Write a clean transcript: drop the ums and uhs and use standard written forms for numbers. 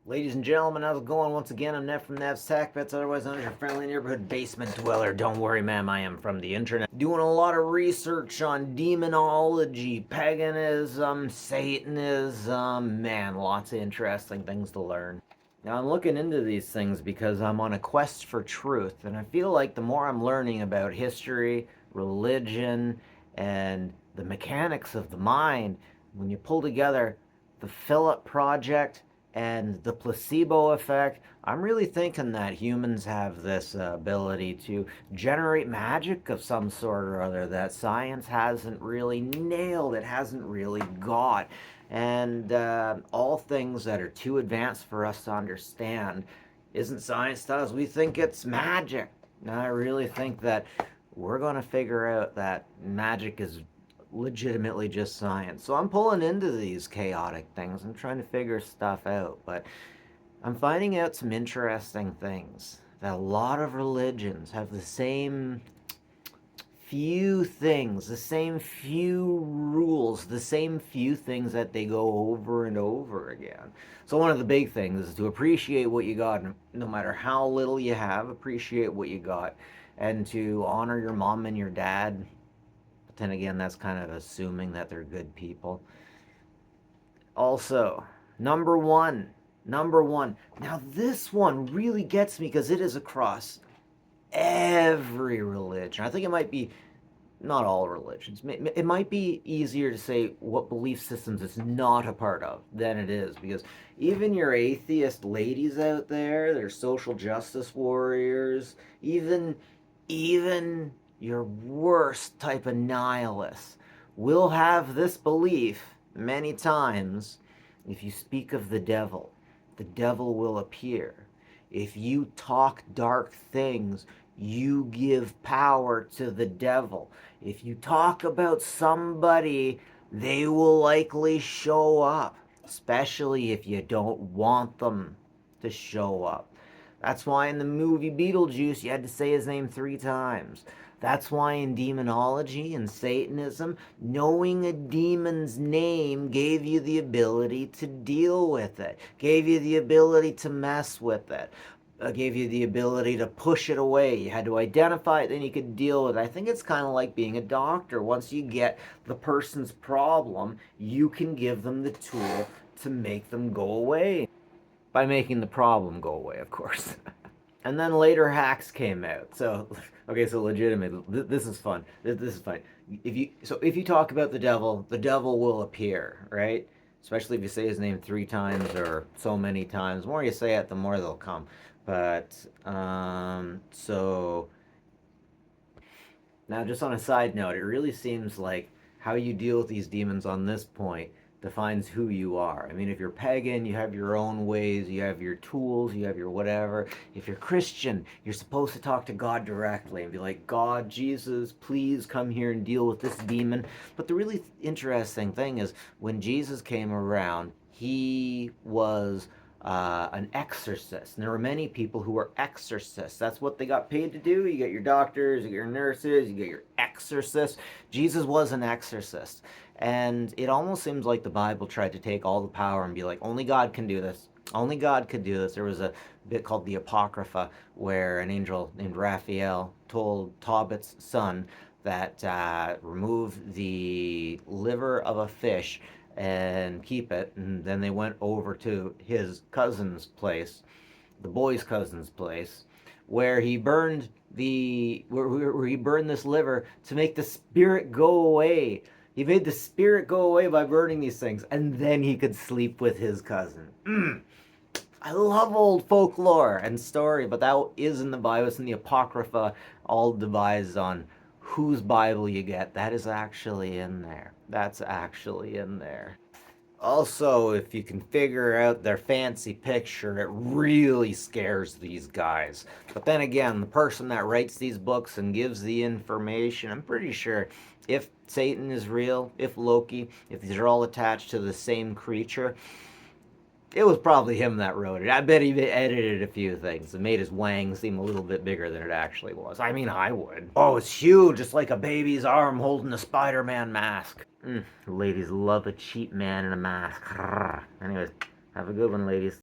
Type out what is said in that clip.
Ladies and gentlemen, how's it going? Once again, I'm Nev from Nev's Tech Bets, otherwise known as your friendly neighborhood basement dweller. Don't worry, ma'am, I am from the internet. Doing a lot of research on demonology, paganism, Satanism, man, lots of interesting things to learn. Now, I'm looking into these things because I'm on a quest for truth, and I feel like the more I'm learning about history, religion, and the mechanics of the mind, when you pull together the Philip Project and the placebo effect, I'm really thinking that humans have this ability to generate magic of some sort or other that science hasn't really nailed, it hasn't really got. And all things that are too advanced for us to understand isn't science to us. We think it's magic. And I really think that we're going to figure out that magic is legitimately just science. So I'm pulling into these chaotic things. I'm trying to figure stuff out, but I'm finding out some interesting things. That a lot of religions have the same few things, the same few rules, the same few things that they go over and over again. So one of the big things is to appreciate what you got, no matter how little you have, appreciate what you got, and to honor your mom and your dad. But then again, that's kind of assuming that they're good people. Also, number one, number one. Now this one really gets me because it is across every religion. I think it might be not all religions. It might be easier to say what belief systems it's not a part of than it is, because even your atheist ladies out there, their social justice warriors, even your worst type of nihilists will have this belief many times. If you speak of the devil will appear. If you talk dark things, you give power to the devil. If you talk about somebody, they will likely show up, especially if you don't want them to show up. That's why in the movie Beetlejuice, you had to say his name 3 times. That's why in demonology and Satanism, knowing a demon's name gave you the ability to deal with it, gave you the ability to mess with it, gave you the ability to push it away. You had to identify it, then you could deal with it. I think it's kind of like being a doctor. Once you get the person's problem, you can give them the tool to make them go away. By making the problem go away, of course. And then later hacks came out. So, okay, so legitimately, this is fun. This is fun. If you talk about the devil will appear, right? Especially if you say his name 3 times or so many times. The more you say it, the more they'll come. But so now, just on a side note, it really seems like how you deal with these demons on this point defines who you are. I mean, if you're pagan, you have your own ways, you have your tools, you have your whatever. If you're Christian, you're supposed to talk to God directly and be like, God, Jesus, please come here and deal with this demon. But the really interesting thing is when Jesus came around, he was an exorcist. And there were many people who were exorcists. That's what they got paid to do. You get your doctors, you get your nurses, you get your exorcists. Jesus was an exorcist. And it almost seems like the Bible tried to take all the power and be like, only God can do this. Only God could do this. There was a bit called the Apocrypha where an angel named Raphael told Tobit's son that remove the liver of a fish and keep it. And then they went over to his cousin's place, the boy's cousin's place, where he burned where he burned this liver to make the spirit go away. He made the spirit go away by burning these things, and then he could sleep with his cousin. I love old folklore and story, but that is in the Bible. It's in the Apocrypha, all devised on whose Bible you get. That is actually in there. That's actually in there. Also, if you can figure out their fancy picture, it really scares these guys. But then again, the person that writes these books and gives the information, I'm pretty sure if Satan is real, if Loki, if these are all attached to the same creature, it was probably him that wrote it. I bet he edited a few things and made his wang seem a little bit bigger than it actually was. I mean, I would. Oh, it's huge. It's like a baby's arm holding a Spider-Man mask. Ladies love a cheap man in a mask. Anyways, have a good one, ladies.